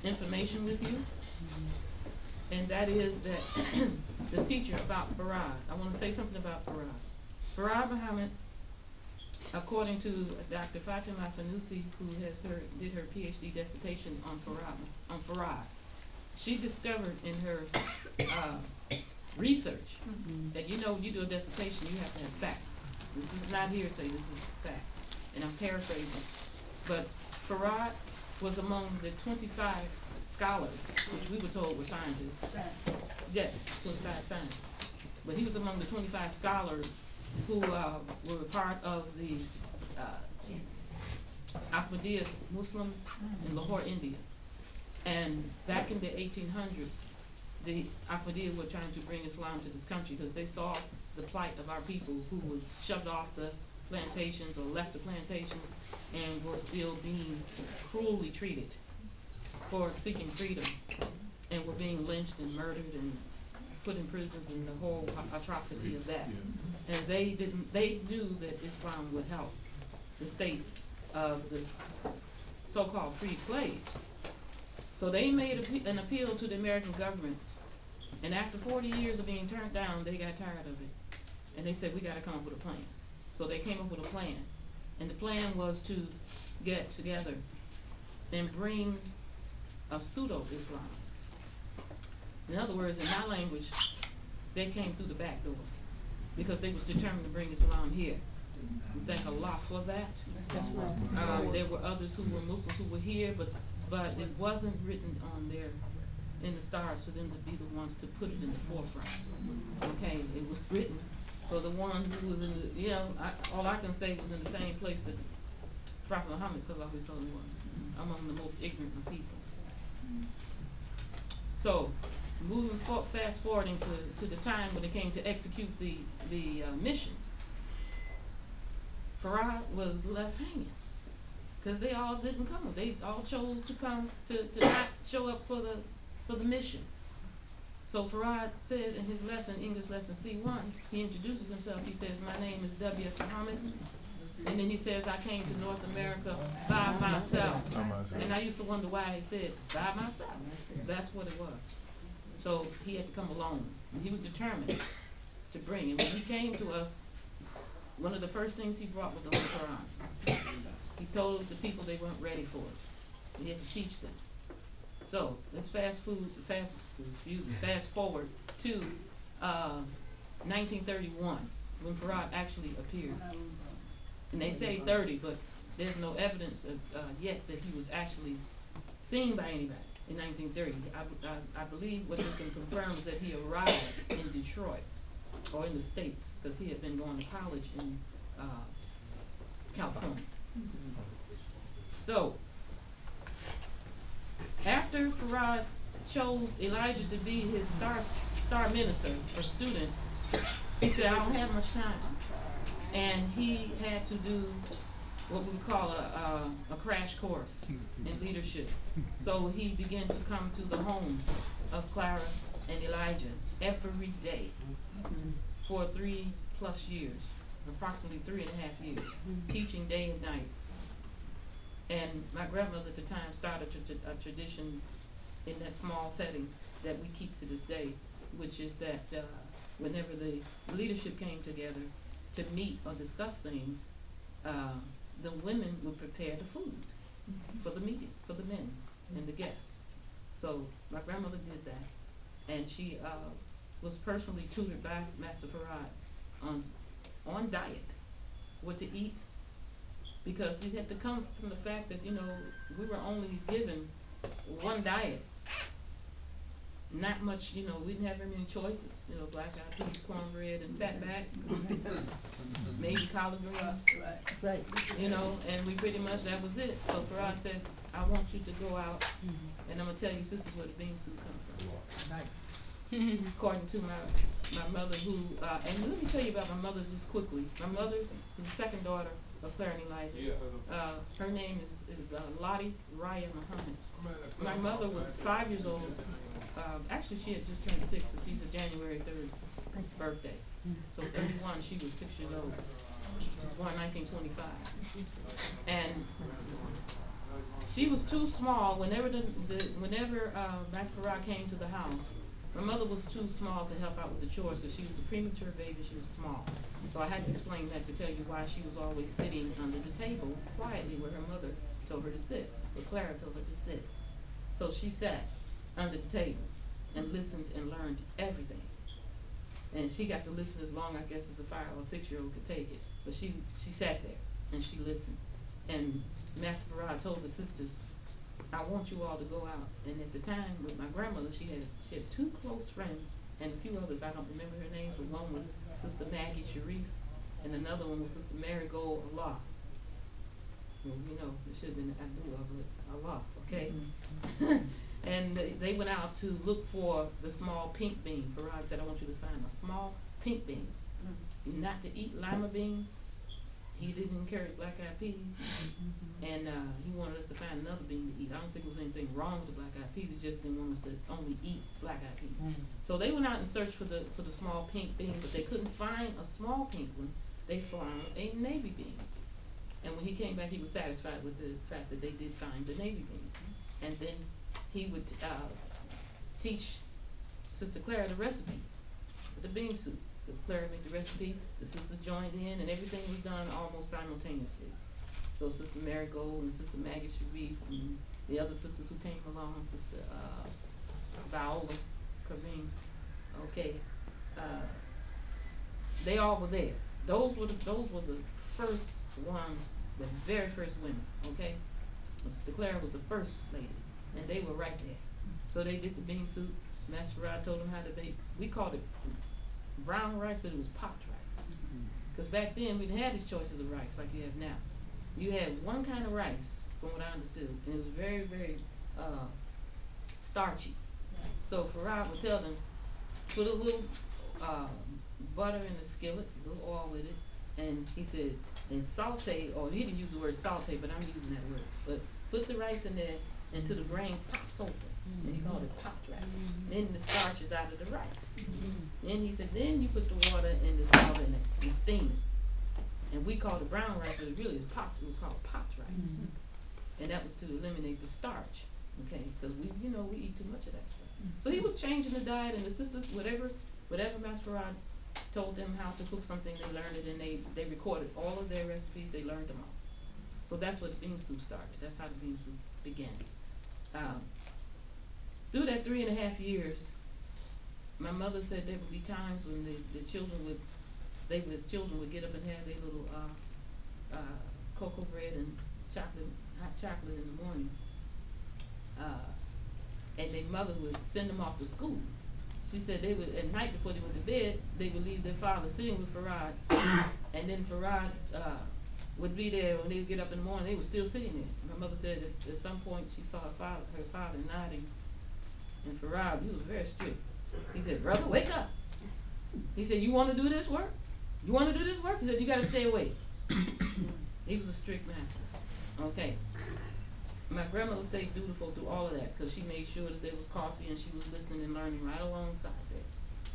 information with you, and that is that the teacher about Farad. I want to say something about Farad. Farad Muhammad, according to Dr. Fatima Fanusi, who did her PhD dissertation on Farad, she discovered in her research that you do a dissertation, you have to have facts. This is not hearsay, this is facts. And I'm paraphrasing. But Farad was among the 25 scholars, which we were told were scientists. Yes, 25 scientists. But he was among the 25 scholars who were part of the Ahmadiyya Muslims in Lahore, India. And back in the 1800s, the Ahmadiyya were trying to bring Islam to this country because they saw the plight of our people who were shoved off the plantations or left the plantations and were still being cruelly treated for seeking freedom, and were being lynched and murdered and put in prisons, and the whole atrocity of that. And they knew that Islam would help the state of the so-called freed slaves. So they made an appeal to the American government, and after 40 years of being turned down, they got tired of it. And they said, we gotta come up with a plan. So they came up with a plan. And the plan was to get together and bring a pseudo-Islam. In other words, in my language, they came through the back door because they was determined to bring Islam here. We thank Allah for that. That's right. There were others who were Muslims who were here, but it wasn't written on there in the stars for them to be the ones to put it in the forefront. Okay, it was written for the one who was in the, all I can say was in the same place that Prophet Muhammad sallallahu alaihi wasallam was, among the most ignorant of people. So, moving fast forwarding to the time when it came to execute the mission, Farad was left hanging because they all didn't come. They all chose to come to not show up for the mission. So Farad said in his lesson, English lesson C1, he introduces himself. He says, "My name is W. Muhammad," and then he says, "I came to North America by myself." And I used to wonder why he said by myself. That's what it was. So he had to come alone. And he was determined to bring. And when he came to us, one of the first things he brought was the Holy Quran. He told the people they weren't ready for it. He had to teach them. So let's fast forward to 1931 when Farad actually appeared. And they say 30, but there's no evidence yet that he was actually seen by anybody in 1930. I believe what has been confirmed is that he arrived in Detroit or in the States because he had been going to college in California. So after Farad chose Elijah to be his star minister or student, he said, "I don't have much time," and he had to do what we call a crash course in leadership. So he began to come to the home of Clara and Elijah every day for 3+ years, approximately 3.5 years, teaching day and night. And my grandmother at the time started a tradition in that small setting that we keep to this day, which is that whenever the leadership came together to meet or discuss things, the women would prepare the food for the meeting, for the men and the guests. So my grandmother did that, and she was personally tutored by Master Farad on diet, what to eat, because it had to come from the fact that we were only given one diet. Not much, we didn't have very many choices. Black-eyed peas, cornbread, and fatback, maybe collard greens. Right. And we pretty much, that was it. So Farad said, "I want you to go out, and I'm gonna tell you, this is where the bean soup comes from." Right. According to my mother, who and let me tell you about my mother just quickly. My mother was the second daughter of Clara and Elijah. Her name is Lottie Raya Muhammad. My mother was 5 years old. Actually, she had just turned 6, so she's a January 3rd birthday. So 31, she was 6 years old. She was born in 1925. And she was too small. Whenever Masquerade came to the house, my mother was too small to help out with the chores because she was a premature baby. She was small, so I had to explain that to tell you why she was always sitting under the table quietly where her mother told her to sit, where Clara told her to sit. So she sat under the table and listened and learned everything. And she got to listen as long, I guess, as a 5 or 6-year-old could take it. But she sat there and she listened. And Master Farad told the sisters, I want you all to go out. And at the time with my grandmother, she had 2 close friends and a few others. I don't remember her names, but one was Sister Maggie Sharif and another one was Sister Marigold Allah. Well, you know, it should have been Abdullah, but Allah, okay? Mm-hmm. And they went out to look for the small pink bean. Farad said, I want you to find a small pink bean. Mm-hmm. Not to eat lima beans. He didn't encourage black-eyed peas. Mm-hmm. And he wanted us to find another bean to eat. I don't think there was anything wrong with the black-eyed peas. He just didn't want us to only eat black-eyed peas. Mm-hmm. So they went out and searched for the small pink bean, but they couldn't find a small pink one. They found a navy bean. And when he came back, he was satisfied with the fact that they did find the navy bean. And then he would teach Sister Clara the recipe for the bean soup. Sister Clara made the recipe, the sisters joined in, and everything was done almost simultaneously. So Sister Marigold and Sister Maggie Sharif and the other sisters who came along, Sister Viola, Kareem, okay, they all were there. Those were the first ones, the very first women, okay? And Sister Clara was the first lady, and they were right there. So they did the bean soup. Master Farad told them how to make. We called it brown rice, but it was popped rice. Because back then we didn't have these choices of rice like you have now. You had one kind of rice, from what I understood, and it was very, very starchy. So Farad would tell them, put a little butter in the skillet, a little oil with it, and he said, and saute, or he didn't use the word saute, but I'm using that word. But put the rice in there until the grain pops open. And he called it popped rice. Then the starch is out of the rice. Then he said, then you put the water and the salt in it and steam it. And we called it brown rice, but it really is popped. It was called popped rice. And that was to eliminate the starch. Okay, because we eat too much of that stuff. So he was changing the diet, and the sisters, whatever Master Farad told them how to cook something, they learned it, and they recorded all of their recipes. They learned them all. So that's what the bean soup started. That's how the bean soup began. Through that 3.5 years, my mother said there would be times when the children would get up and have their little cocoa bread and hot chocolate in the morning. And their mother would send them off to school. She said they would, at night before they went to bed, they would leave their father sitting with Farad, and then Farad would be there when they would get up in the morning. They were still sitting there. My mother said at some point she saw her father nodding, and Farad, he was very strict. He said, "Brother, wake up." He said, "You want to do this work? You want to do this work?" He said, "You got to stay awake." He was a strict master. Okay. My grandmother stayed dutiful through all of that because she made sure that there was coffee and she was listening and learning right alongside there.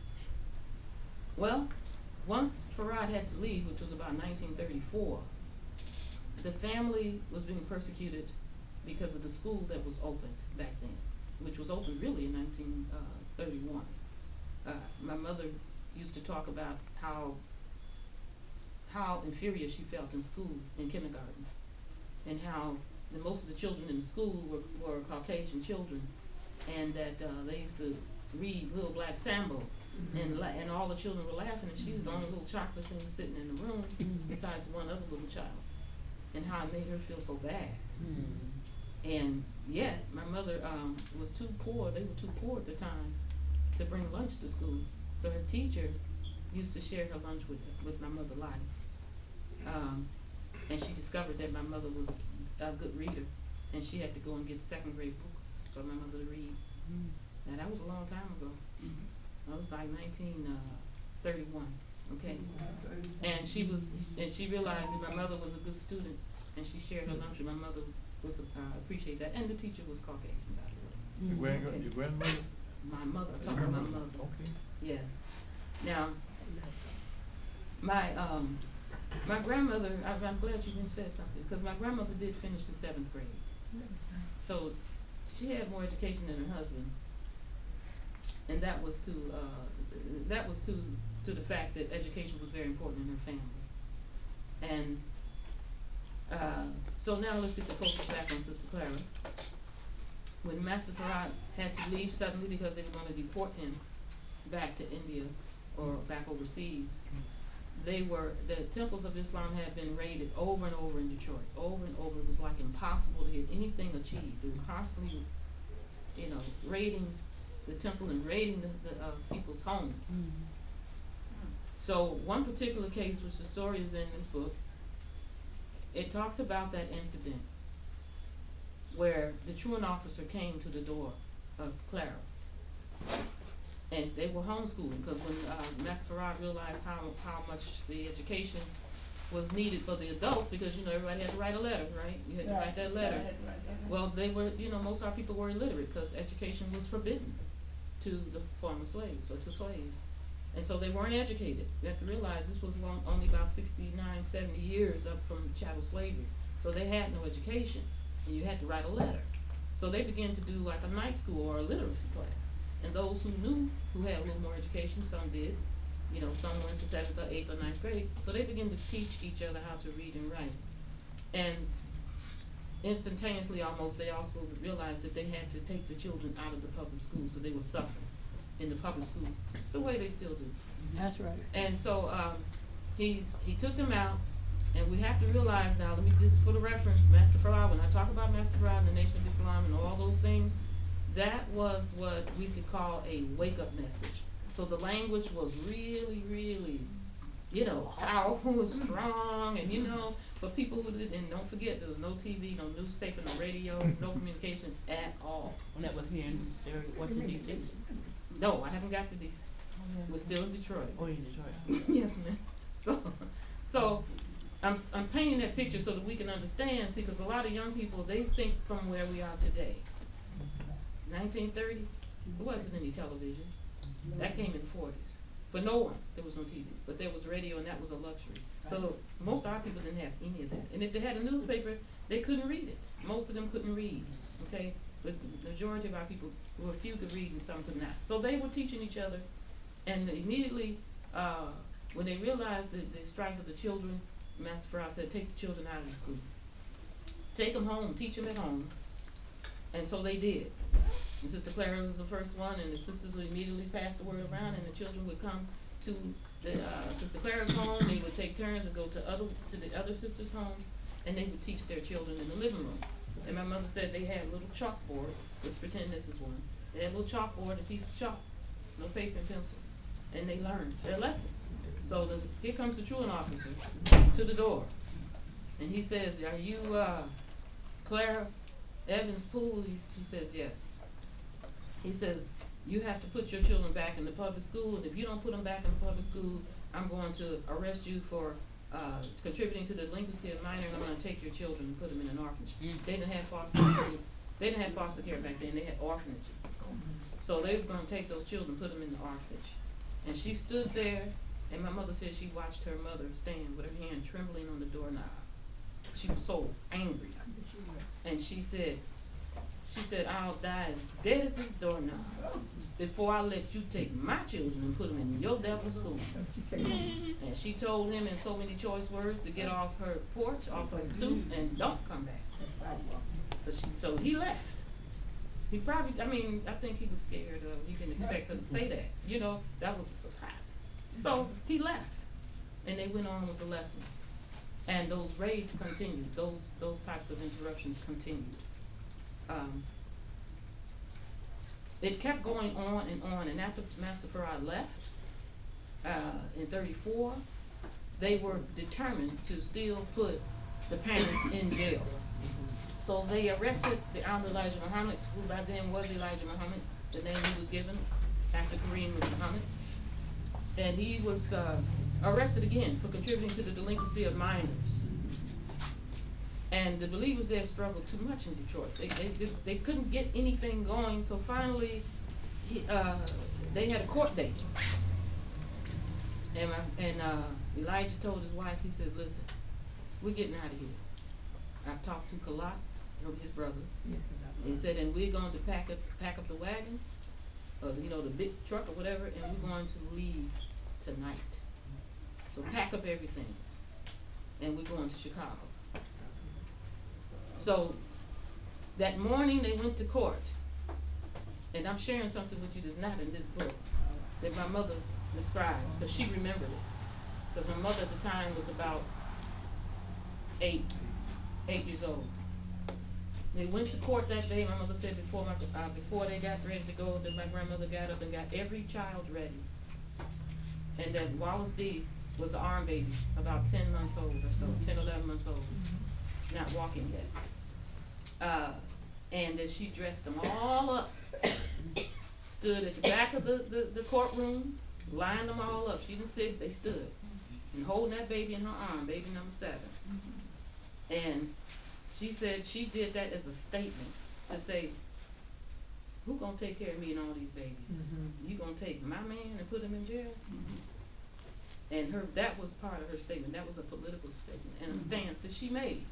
Well, once Farad had to leave, which was about 1934, the family was being persecuted because of the school that was opened back then, which was opened really in 1931. My mother used to talk about how inferior she felt in school, in kindergarten, and how most of the children in the school were Caucasian children, and that they used to read Little Black Sambo, and all the children were laughing, and she was the only little chocolate thing sitting in the room besides one other little child, and how it made her feel so bad. And yet my mother was too poor. They were too poor at the time to bring lunch to school, so her teacher used to share her lunch with my mother Lottie. And she discovered that my mother was a good reader, and she had to go and get 2nd grade books for my mother to read. Now that was a long time ago. That was like 1931. Okay, and she realized that my mother was a good student, and she shared her lunch with my mother. Was appreciate that, and the teacher was Caucasian, by the way. Your grandmother? My mother. I'm talking about my mother. Okay. Yes. Now, my grandmother, I'm glad you said something, because my grandmother did finish the 7th grade. So she had more education than her husband, and that was to the fact that education was very important in her family. And so now let's get the focus back on Sister Clara. When Master Farad had to leave suddenly because they were going to deport him back to India or back overseas, the temples of Islam had been raided over and over in Detroit, over and over. It was like impossible to get anything achieved. They were constantly, raiding the temple and raiding the people's homes. So one particular case, which the story is in this book, it talks about that incident where the truant officer came to the door of Clara. And they were homeschooling because when Master Farad realized how much the education was needed for the adults, because everybody had to write a letter, right? You had to write that letter. Well, they were, most of our people were illiterate because education was forbidden to the former slaves or to slaves. And so they weren't educated. You have to realize this was only about 69, 70 years up from chattel slavery. So they had no education, and you had to write a letter. So they began to do like a night school or a literacy class. And those who knew, who had a little more education, some did, some went to 7th or 8th or 9th grade. So they began to teach each other how to read and write. And instantaneously almost, they also realized that they had to take the children out of the public schools, so they were suffering in the public schools the way they still do. That's right. And so he took them out, and we have to realize now, let me just for the reference, Master Farad, when I talk about Master Farad and the Nation of Islam and all those things, that was what we could call a wake-up message. So the language was really, really, powerful and strong, and for people who didn't, and don't forget, there was no TV, no newspaper, no radio, no communication at all. When that was here in Washington, D.C.? No, I haven't got to these. We're still in Detroit. Oh, in Detroit. Yes, ma'am. So I'm painting that picture so that we can understand, see, because a lot of young people, they think from where we are today. 1930, there wasn't any television. That came in the 40s. For no one, there was no TV, but there was radio, and that was a luxury. So most of our people didn't have any of that. And if they had a newspaper, they couldn't read it. Most of them couldn't read, okay? But the majority of our people, a few could read and some could not. So they were teaching each other, and immediately when they realized the strife of the children, Master Farad said, take the children out of the school. Take them home, teach them at home. And so they did. And Sister Clara was the first one, and the sisters would immediately pass the word around, and the children would come to the Sister Clara's home. They would take turns and go to the other sisters' homes, and they would teach their children in the living room. And my mother said they had a little chalkboard. Let's pretend this is one. They had a little chalkboard and a piece of chalk, no paper and pencil, and they learned their lessons. So here comes the truant officer to the door, and he says, "Are you Clara Evans Poole?" She says, "Yes." He says, "You have to put your children back in the public school, and if you don't put them back in the public school, I'm going to arrest you for contributing to the delinquency of minor, and I'm going to take your children and put them in an orphanage." They didn't have foster care. They didn't have foster care back then. They had orphanages. So they were going to take those children and put them in the orphanage. And she stood there, and my mother said she watched her mother stand with her hand trembling on the doorknob. She was so angry. And she said, "I'll die as dead as this doorknob before I let you take my children and put them in your devil's school." And she told him in so many choice words to get off her porch, off her stoop, and don't come back. So he left. He probably, I think he was scared of, he didn't expect her to say that. That was a surprise. So he left, and they went on with the lessons. And those raids continued. Those types of interruptions continued. It kept going on, and after Master Farad left in 34, they were determined to still put the parents in jail. So they arrested the Honorable Elijah Muhammad, who by then was Elijah Muhammad, the name he was given after Kareem was Muhammad. And he was arrested again for contributing to the delinquency of minors. And the believers there struggled too much in Detroit. They couldn't get anything going, so finally they had a court date. And Elijah told his wife, he says, "Listen, we're getting out of here. I've talked to Kalat, his brothers. And he said, and we're going to pack up the wagon, or the big truck or whatever, and we're going to leave tonight. So pack up everything, and we're going to Chicago. So that morning they went to court, and I'm sharing something with you that's not in this book, that my mother described, because she remembered it. Because my mother at the time was about 8 years old. They went to court that day. My mother said before they got ready to go, that my grandmother got up and got every child ready. And that Wallace D was an arm baby, about 10 months old or so, 10, 11 months old, not walking yet. And that she dressed them all up, stood at the back of the courtroom, lined them all up. She didn't sit, they stood, and holding that baby in her arm, baby number 7. And she said she did that as a statement to say, who gonna take care of me and all these babies? You gonna take my man and put him in jail? And that was part of her statement. That was a political statement and a stance that she made.